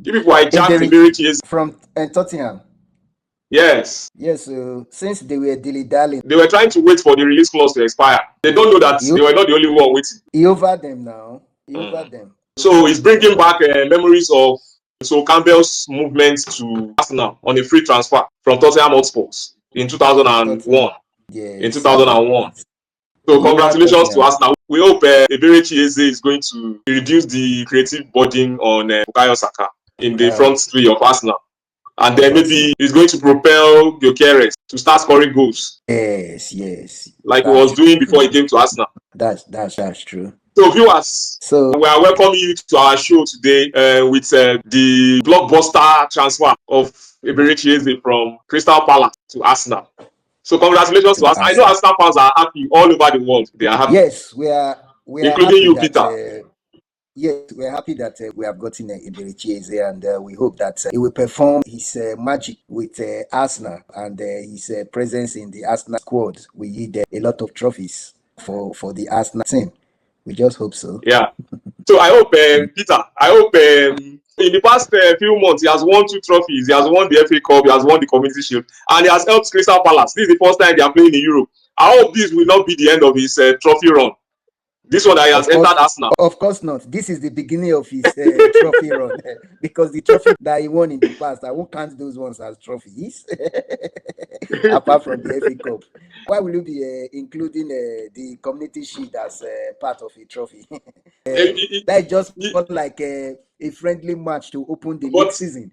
You people hijacked Eberechi from Tottenham. Yes. Yes, so since they were dilly-dallying. They were trying to wait for the release clause to expire. They don't know that they were not the only one waiting. He over them now. He over them. So he's bringing back memories of Campbell's movement to Arsenal on a free transfer from Tottenham Hotspurs in 2001. Yes. In 2001. So congratulations to Arsenal. We hope Eberechi is going to reduce the creative burden on Bukayo Saka in the front three of Arsenal. And then maybe he's going to propel Gyökeres to start scoring goals. Yes. Like he was doing before he came to Arsenal. That's true. So viewers, we are welcoming you to our show today with the blockbuster transfer of Eberechi from Crystal Palace to Arsenal. So congratulations to us. I know Arsenal fans are happy all over the world. They are happy. Yes, we are including you, Peter. Yes, we're happy that we have gotten Eberechi, and we hope that he will perform his magic with Arsenal, and his presence in the Arsenal squad will yield a lot of trophies for the Arsenal team. We just hope so. Yeah. So I hope, Peter, in the past few months, he has won 2 trophies. He has won the FA Cup, he has won the Community Shield, and he has helped Crystal Palace. This is the first time they are playing in Europe. I hope this will not be the end of his trophy run. This one that he has entered Arsenal. Of course not. This is the beginning of his trophy run because the trophy that he won in the past, I won't count those ones as trophies. Apart from the FA Cup, why will you be including the Community Shield as part of a trophy? That is just like a friendly match to open the league season.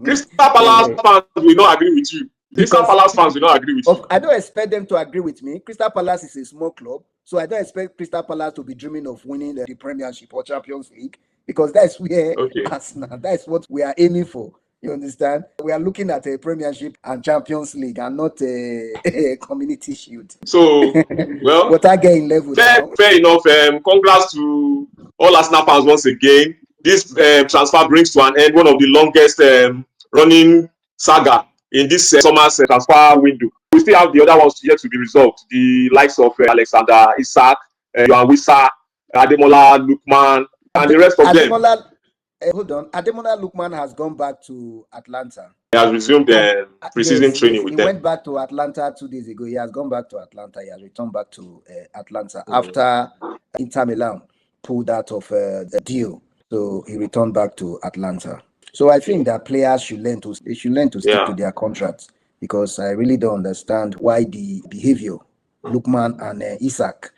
Crystal Palace fans will not agree with you. Crystal Palace fans will not agree with you. I don't expect them to agree with me. Crystal Palace is a small club, so I don't expect Crystal Palace to be dreaming of winning the Premiership or Champions League, because that's where Arsenal, that's what we are aiming for. You understand? We are looking at a Premiership and Champions League and not a Community Shield. So, well, what I get in level. Fair enough. Congrats to all Arsenal fans once again. This transfer brings to an end one of the longest running saga in this summer's transfer window. We still have the other ones yet to be resolved. The likes of Alexander Isak, Yohan Wissa, Ademola Lookman, and the rest of them. Hold on. Ademola Lookman has gone back to Atlanta. He has resumed pre-season training with them. He went back to Atlanta 2 days ago. He has gone back to Atlanta. He has returned back to Atlanta after Inter Milan pulled out of the deal. So he returned back to Atlanta. So I think that players should learn to stick to their contracts, because I really don't understand why the behavior, Lookman and Isak,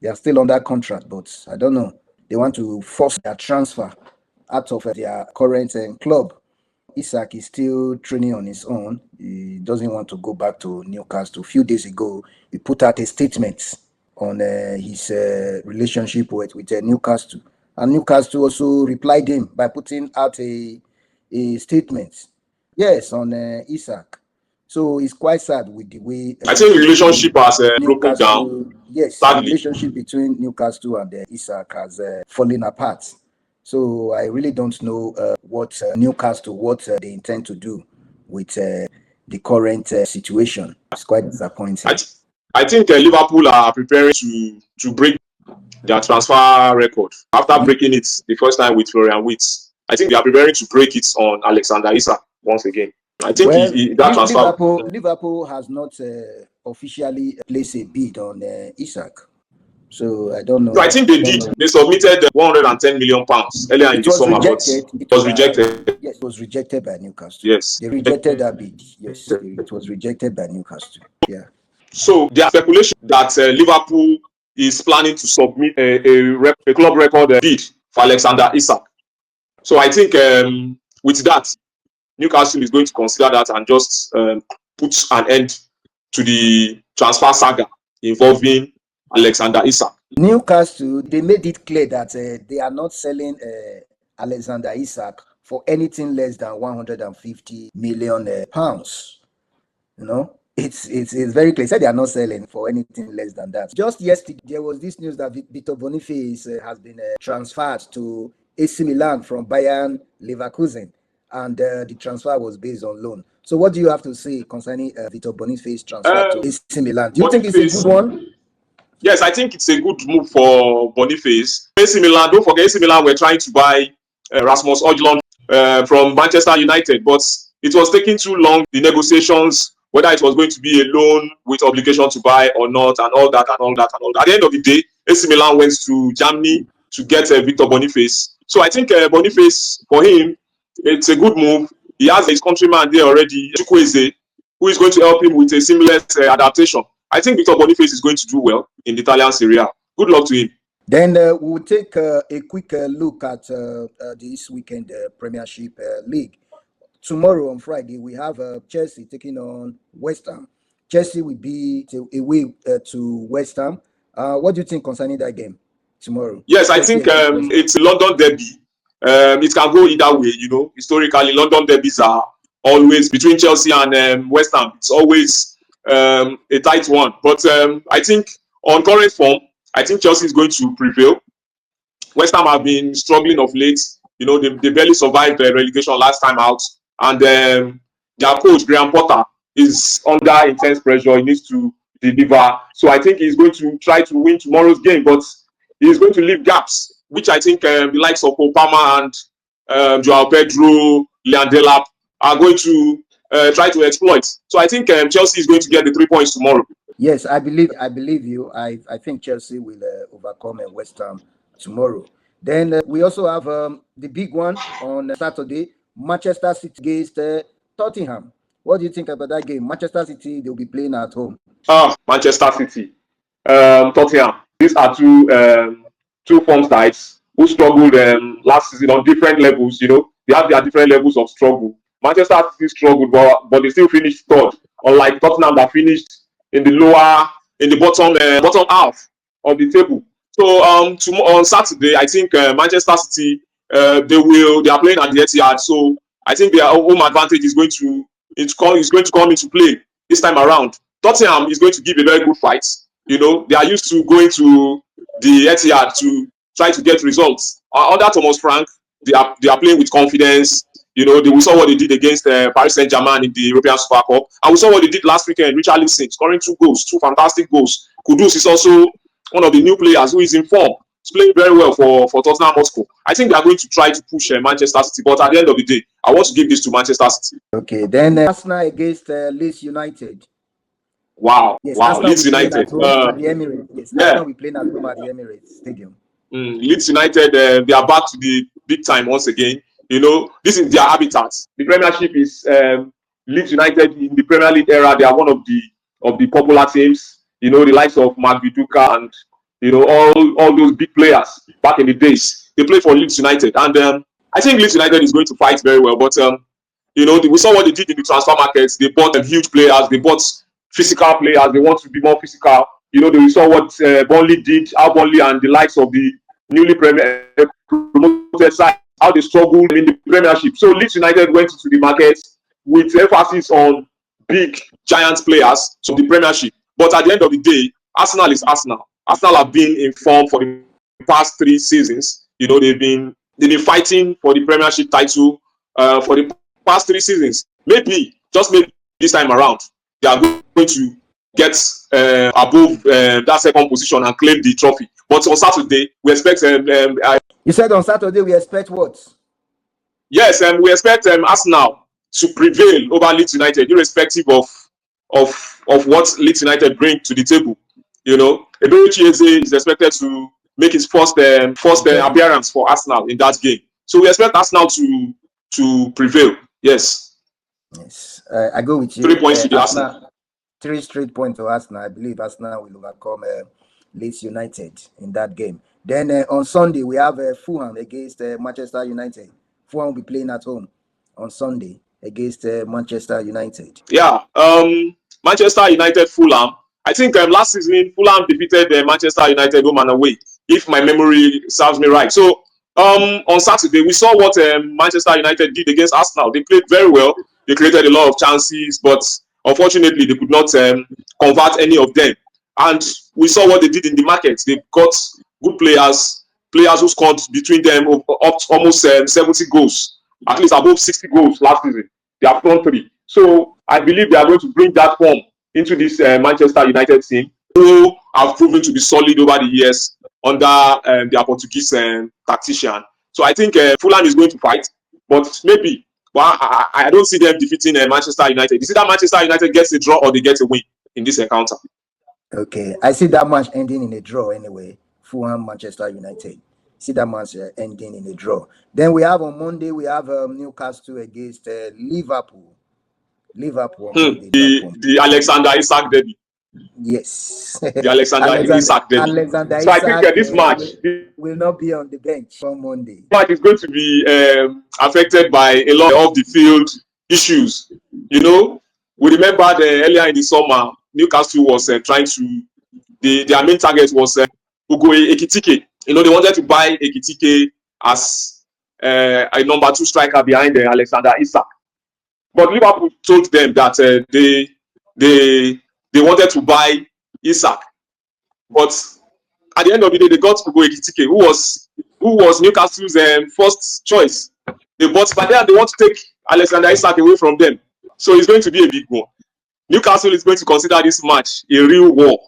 they are still under contract, but I don't know. They want to force their transfer out of their current club. Isak is still training on his own. He doesn't want to go back to Newcastle. A few days ago, he put out a statement on his relationship with Newcastle. And Newcastle also replied him by putting out a statement, yes, on Isak. So it's quite sad with the way I think the relationship has broken down. Yes, the relationship between Newcastle and Isak has fallen apart. So I really don't know what Newcastle they intend to do with the current situation. It's quite disappointing. I think Liverpool are preparing to break their transfer record after breaking it the first time with Florian Wirtz. I think they are preparing to break it on Alexander Isak once again. I think that transfer. Liverpool has not officially placed a bid on Isak, so I don't know. No, I think they did. They submitted 110 million pounds earlier in the summer, but it was rejected. Yes, it was rejected by Newcastle. Yes, they rejected that bid. Yes, it was rejected by Newcastle. Yeah. So there are speculation that Liverpool is planning to submit a club record bid for Alexander Isak. So I think with that, Newcastle is going to consider that and just put an end to the transfer saga involving Alexander Isak. Newcastle, they made it clear that they are not selling Alexander Isak for anything less than 150 million pounds. You know, it's very clear. Said they are not selling for anything less than that. Just yesterday, there was this news that Boniface has been transferred to AC Milan from Bayern Leverkusen, and the transfer was based on loan. So what do you have to say concerning Boniface transfer to AC Milan? Do you think it's a good one? Yes, I think it's a good move for Boniface. AC Milan, don't forget, AC Milan were trying to buy Rasmus Højlund from Manchester United, but it was taking too long. The negotiations, whether it was going to be a loan with obligation to buy or not, and all that and all that and all that. At the end of the day, AC Milan went to Germany to get Victor Boniface. So I think Boniface, for him, it's a good move. He has his countryman there already, Chukwueze, who is going to help him with a seamless adaptation. I think Victor Boniface is going to do well in the Italian Serie A. Good luck to him. Then we'll take a quick look at this weekend Premiership League. Tomorrow on Friday, we have Chelsea taking on West Ham. Chelsea will be away to West Ham. What do you think concerning that game tomorrow? Yes, I think it's a London derby. It can go either way, you know. Historically, London derbies are always between Chelsea and West Ham. It's always a tight one. But I think on current form, I think Chelsea is going to prevail. West Ham have been struggling of late. You know, they barely survived the relegation last time out. And their coach, Graham Potter, is under intense pressure. He needs to deliver. So I think he's going to try to win tomorrow's game, but he's going to leave gaps, which I think the likes of Opama and Joao Pedro, Leon Delap are going to try to exploit. So I think Chelsea is going to get the 3 points tomorrow. Yes, I believe you. I think Chelsea will overcome West Ham tomorrow. Then we also have the big one on Saturday, Manchester City against Tottenham. What do you think about that game? Manchester City, they'll be playing at home. Manchester City, Tottenham. These are two form sides who struggled last season on different levels. You know, they have their different levels of struggle. Manchester City struggled, but they still finished third, unlike Tottenham that finished in the bottom half of the table. So on Saturday, I think Manchester City they are playing at the Etihad. So I think their home advantage is going to come into play this time around. Tottenham is going to give a very good fight. You know, they are used to going to the Etihad to try to get results. Under Thomas Frank, they are playing with confidence. You know, we saw what they did against Paris Saint-Germain in the European Super Cup. And we saw what they did last weekend. Richarlison scoring 2 goals, 2 fantastic goals. Kudus is also one of the new players who is in form. He's playing very well for Tottenham Hotspur. I think they are going to try to push Manchester City. But at the end of the day, I want to give this to Manchester City. Okay, then Arsenal against Leeds United. Wow, yes, wow, Leeds United. At the Emirates. Yes, yeah. Arsenal will play at home at the Emirates Stadium. Leeds United, they are back to the big time once again. You know, this is their habitat. The Premiership is Leeds United in the Premier League era. They are one of the popular teams. You know, the likes of Mark Viduka and you know all those big players back in the days. They play for Leeds United, and I think Leeds United is going to fight very well. But you know, we saw what they did in the transfer markets. They bought huge players. They bought physical players. They want to be more physical. You know, we saw what Burnley did. How Burnley and the likes of the newly promoted side, how they struggled in the Premiership. So Leeds United went into the market with emphasis on big giant players from the Premiership. But at the end of the day, Arsenal is Arsenal. Arsenal have been in form for the past 3 seasons. You know, they've been fighting for the Premiership title for the past 3 seasons. Maybe, just maybe this time around, they are going to get above that second position and claim the trophy. But on Saturday, we expect. You said on Saturday we expect what? Yes, we expect Arsenal to prevail over Leeds United, irrespective of what Leeds United bring to the table. You know, Eberechi is expected to make his first appearance for Arsenal in that game. So we expect Arsenal to prevail. Yes. Yes, I go with you. 3 points to the Arsenal. 3 straight points to Arsenal. I believe Arsenal will overcome Leeds United in that game. Then on Sunday we have Fulham against Manchester United. Fulham will be playing at home on Sunday against Manchester United. Yeah, Manchester United, Fulham. I think last season Fulham defeated Manchester United home and away, if my memory serves me right. So on Saturday we saw what Manchester United did against Arsenal. They played very well. They created a lot of chances, but unfortunately they could not convert any of them. And we saw what they did in the market. They got good players who scored between them up to almost 70 goals, at least above 60 goals last season. They are front 3. So I believe they are going to bring that form into this Manchester United team, who have proven to be solid over the years under their Portuguese tactician. So I think Fulham is going to fight. but maybe. But I don't see them defeating Manchester United. You see that Manchester United gets a draw or they get a win in this encounter. Okay, I see that match ending in a draw anyway. Fulham, Manchester United. See that match ending in a draw. Then we have on Monday, we have Newcastle against Liverpool. Liverpool on Monday. The Alexander Isak derby. Yes. The Alexander Isak derby. Alexander so Isak, I think this match will not be on the bench on Monday. Match is going to be affected by a lot of the field issues. You know, we remember earlier in the summer, Newcastle was trying to, their main target was Ugo Ekitike. You know, they wanted to buy Ekitike as a number 2 striker behind Alexander Isak. But Liverpool told them that they wanted to buy Isak. But at the end of the day, they got Ugo Ekitike, who was Newcastle's first choice. They bought Spade and they want to take Alexander Isak away from them. So it's going to be a big one. Newcastle is going to consider this match a real war.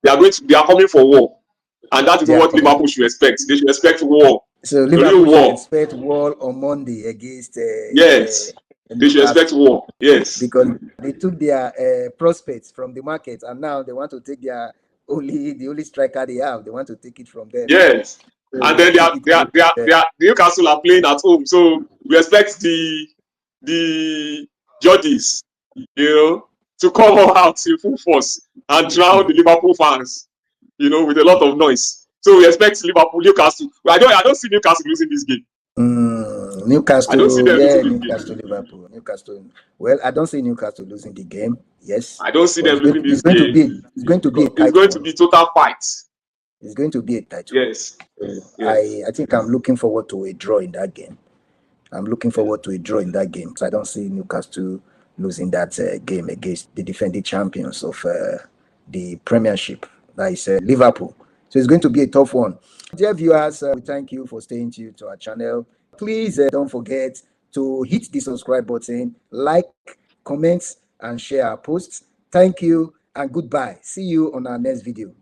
They are coming for war. And that is what Liverpool should expect. They should expect war. So Liverpool should expect war on Monday against yes. They should expect war. Yes. Because they took their prospects from the market and now they want to take the only striker they have. They want to take it from them. Yes. So and then Newcastle are playing at home. So we expect the judges, you know, to come out in full force and drown the Liverpool fans, you know, with a lot of noise. So we expect Newcastle. I don't see Newcastle losing this game. Newcastle, I don't see them losing Newcastle, Liverpool, Newcastle. Well, I don't see Newcastle losing the game. Yes, I don't see them losing this game. It's going to be total fight. It's going to be a title. Yes. Yes. I think I'm looking forward to a draw in that game. So I don't see Newcastle losing that game against the defending champions of the Premiership, that is Liverpool. So it's going to be a tough one. Dear viewers, we thank you for staying tuned to our channel. Please don't forget to hit the subscribe button, like, comment, and share our posts. Thank you and goodbye. See you on our next video.